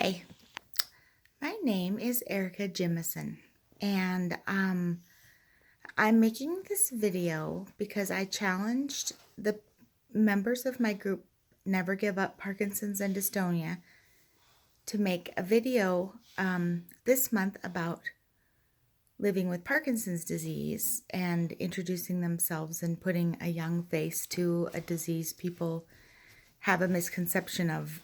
Hi, my name is Erica Jimison, and I'm making this video because I challenged the members of my group Never Give Up Parkinson's and Dystonia to make a video this month about living with Parkinson's disease and introducing themselves and putting a young face to a disease people have a misconception of,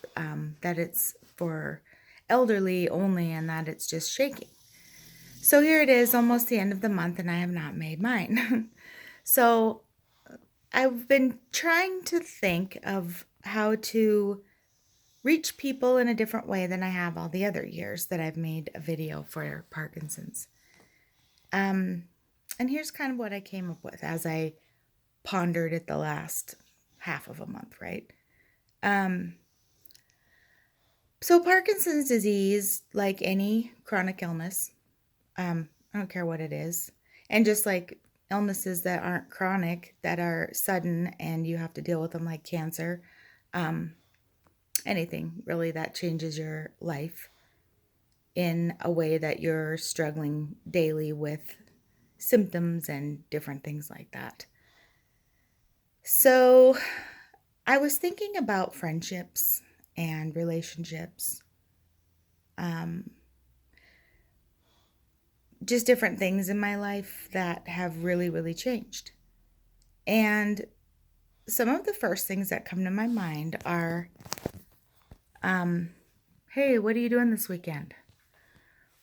that it's for elderly only and that it's just shaking. So here it is, almost the end of the month, and I have not made mine. So I've been trying to think of how to reach people in a different way than I have all the other years that I've made a video for Parkinson's. And here's kind of what I came up with as I pondered it the last half of a month, right? So Parkinson's disease, like any chronic illness, I don't care what it is, and just like illnesses that aren't chronic, that are sudden and you have to deal with them, like cancer, anything really that changes your life in a way that you're struggling daily with symptoms and different things like that. So I was thinking about friendships and relationships, just different things in my life that have really, really changed. And some of the first things that come to my mind are, hey, what are you doing this weekend?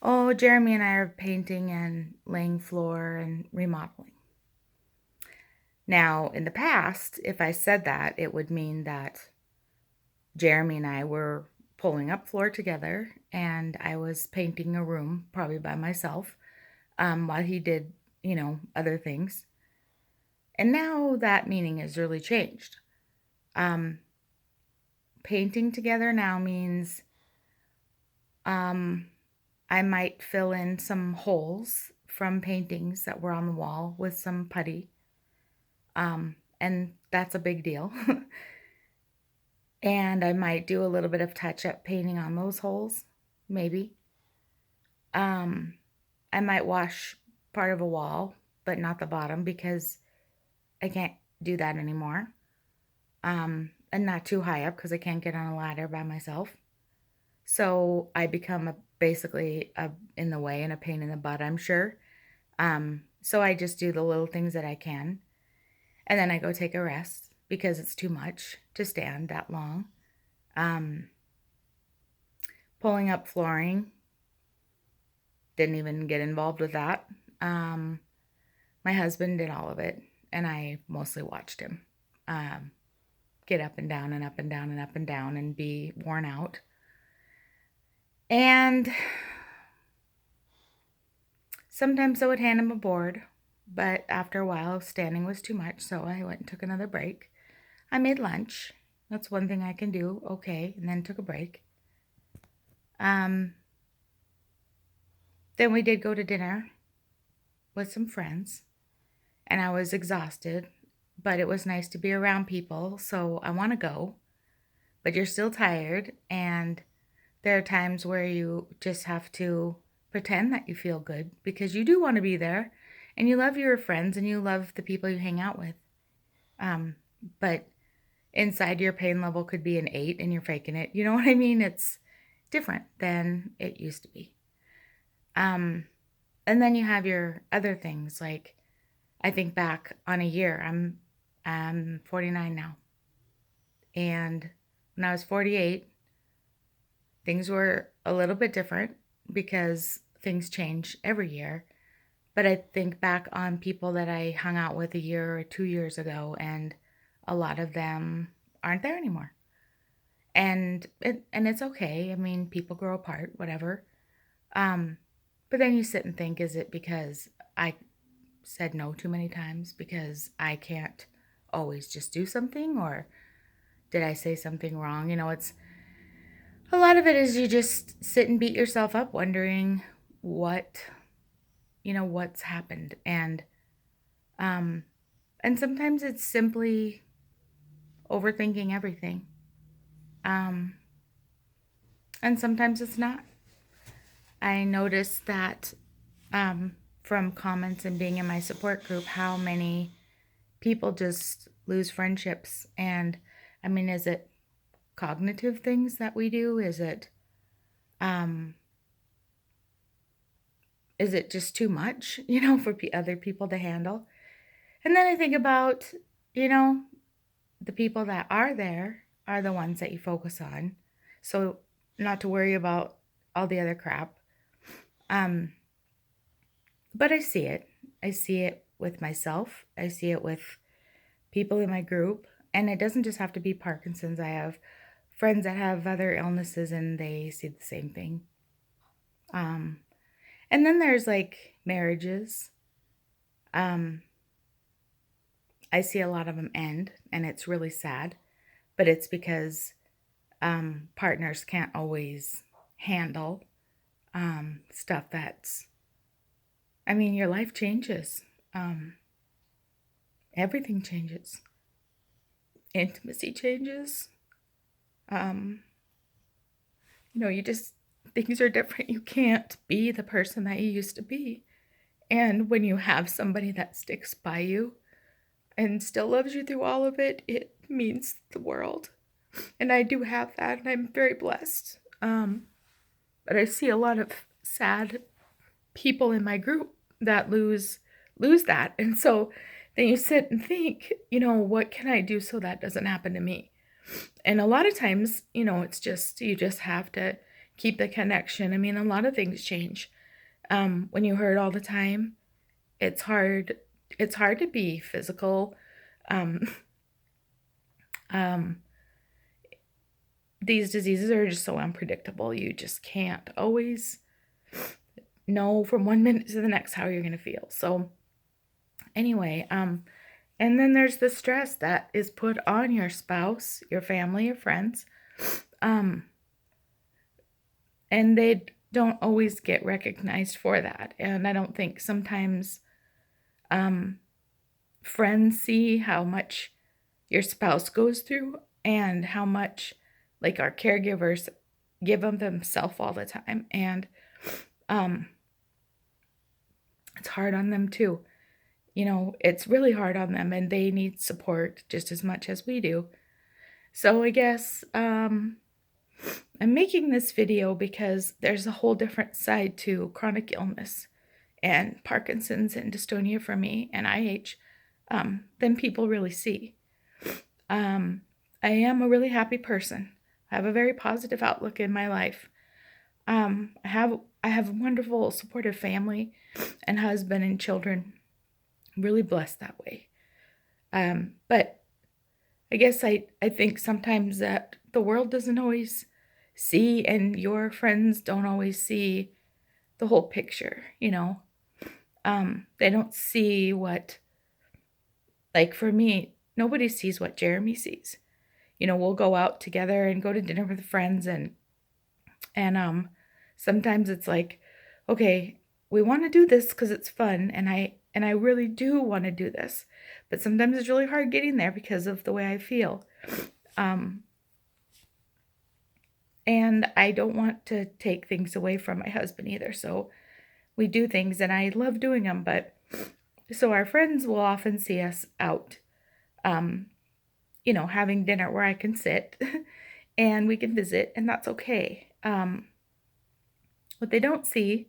Oh, Jeremy and I are painting and laying floor and remodeling. Now, in the past, if I said that, it would mean that Jeremy and I were pulling up floor together and I was painting a room, probably by myself, while he did, other things. And now that meaning has really changed. Painting together now means I might fill in some holes from paintings that were on the wall with some putty. And that's a big deal. And I might do a little bit of touch-up painting on those holes, maybe. I might wash part of a wall, but not the bottom because I can't do that anymore. And not too high up because I can't get on a ladder by myself. So I become basically in the way and a pain in the butt, I'm sure. So I just do the little things that I can. And then I go take a rest because it's too much to stand that long. Pulling up flooring, didn't even get involved with that. My husband did all of it, and I mostly watched him get up and down and up and down and up and down and be worn out. And sometimes I would hand him a board, but after a while, standing was too much, so I went and took another break. I made lunch. That's one thing I can do, okay, and then took a break. Then we did go to dinner with some friends, and I was exhausted, but it was nice to be around people, so I want to go, but you're still tired, and there are times where you just have to pretend that you feel good because you do want to be there, and you love your friends, and you love the people you hang out with, but inside your pain level could be an 8 and you're faking it. You know what I mean? It's different than it used to be. And then you have your other things, like I think back on a year. I'm 49 now. And when I was 48, things were a little bit different because things change every year. But I think back on people that I hung out with a year or 2 years ago, and a lot of them aren't there anymore. And it's okay. I mean, people grow apart, whatever. But then you sit and think, is it because I said no too many times because I can't always just do something, or did I say something wrong? It's a lot of it is you just sit and beat yourself up wondering what's happened. And sometimes it's simply overthinking everything. and sometimes it's not. I noticed that from comments and being in my support group, how many people just lose friendships. And I mean, is it cognitive things that we do? Um, is it just too much, for other people to handle? And then I think about, you know, the people that are there are the ones that you focus on. So not to worry about all the other crap. Um, but I see it. I see it with myself. I see it with people in my group. And it doesn't just have to be Parkinson's. I have friends that have other illnesses and they see the same thing. Um, and then there's like marriages. Um, I see a lot of them end, and it's really sad. But it's because partners can't always handle stuff that's, I mean, your life changes. Um, Everything changes. Intimacy changes. Um, you just, things are different. You can't be the person that you used to be. And when you have somebody that sticks by you and still loves you through all of it, it means the world. And I do have that, and I'm very blessed. But I see a lot of sad people in my group that lose that. And so then you sit and think, what can I do so that doesn't happen to me? And a lot of times, it's just you just have to keep the connection. I mean, a lot of things change. When you hurt all the time, it's hard to be physical. Um, um, these diseases are just so unpredictable. You just can't always know from one minute to the next how you're going to feel. So anyway, and then there's the stress that is put on your spouse, your family, your friends. And they don't always get recognized for that. And I don't think sometimes friends see how much your spouse goes through and how much like our caregivers give of themselves all the time. And it's hard on them too. It's really hard on them, and they need support just as much as we do. So I guess I'm making this video because there's a whole different side to chronic illness and Parkinson's and dystonia for me and IH than people really see. I am a really happy person. I have a very positive outlook in my life. I have a wonderful, supportive family and husband and children. I'm really blessed that way. But I guess I think sometimes that the world doesn't always see, and your friends don't always see the whole picture, They don't see what, like for me, nobody sees what Jeremy sees. We'll go out together and go to dinner with friends, and sometimes it's like, okay, we want to do this because it's fun, and I really do want to do this, but sometimes it's really hard getting there because of the way I feel. And I don't want to take things away from my husband either. So we do things, and I love doing them. But so our friends will often see us out, having dinner where I can sit and we can visit, and that's okay. What they don't see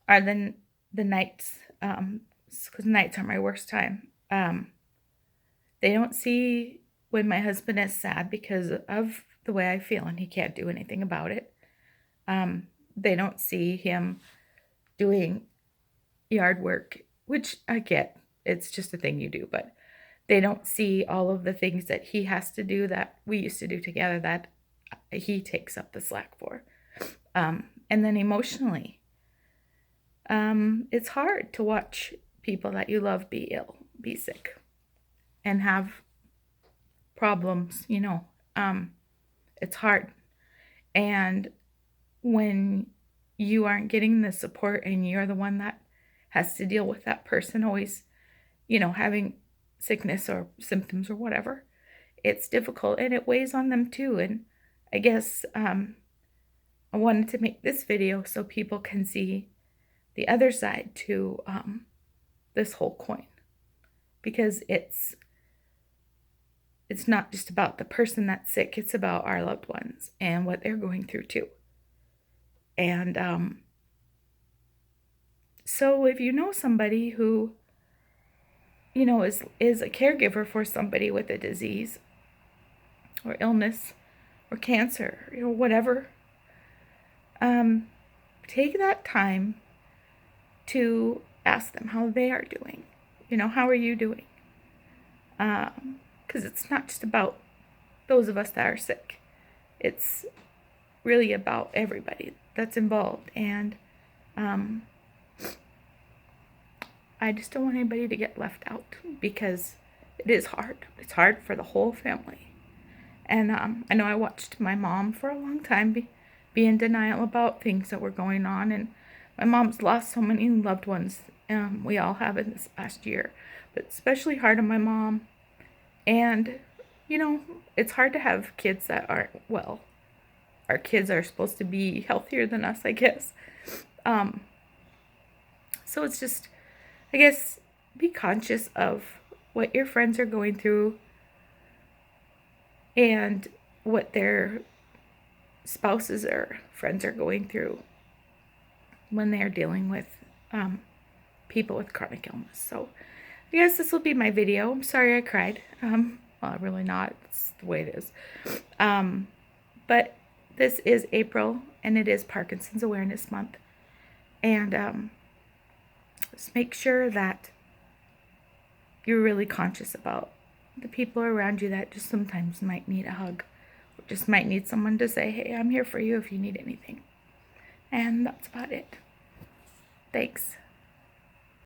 are the nights, because nights are my worst time. They don't see when my husband is sad because of the way I feel and he can't do anything about it. They don't see him doing yard work, which I get. It's just a thing you do, but they don't see all of the things that he has to do that we used to do together that he takes up the slack for. And then emotionally, it's hard to watch people that you love be ill, be sick, and have problems, it's hard. And when you aren't getting the support and you're the one that has to deal with that person always, having sickness or symptoms or whatever, it's difficult and it weighs on them too. And I guess I wanted to make this video so people can see the other side to this whole coin, because it's not just about the person that's sick, it's about our loved ones and what they're going through too. And so if you know somebody who, you know, is a caregiver for somebody with a disease or illness or cancer, you know, whatever, take that time to ask them how they are doing. You know, how are you doing? Because it's not just about those of us that are sick. It's really about everybody that's involved. And I just don't want anybody to get left out, because it is hard. It's hard for the whole family. And I know I watched my mom for a long time be in denial about things that were going on. And my mom's lost so many loved ones. We all have in this past year. But especially hard on my mom. And, you know, it's hard to have kids that aren't well. Our kids are supposed to be healthier than us, I guess. So it's just, I guess, be conscious of what your friends are going through and what their spouses or friends are going through when they're dealing with people with chronic illness. So I guess this will be my video. I'm sorry I cried. Well, really not. It's the way it is. But this is April, and it is Parkinson's Awareness Month. And just make sure that you're really conscious about the people around you that just sometimes might need a hug, or just might need someone to say, hey, I'm here for you if you need anything. And that's about it. Thanks.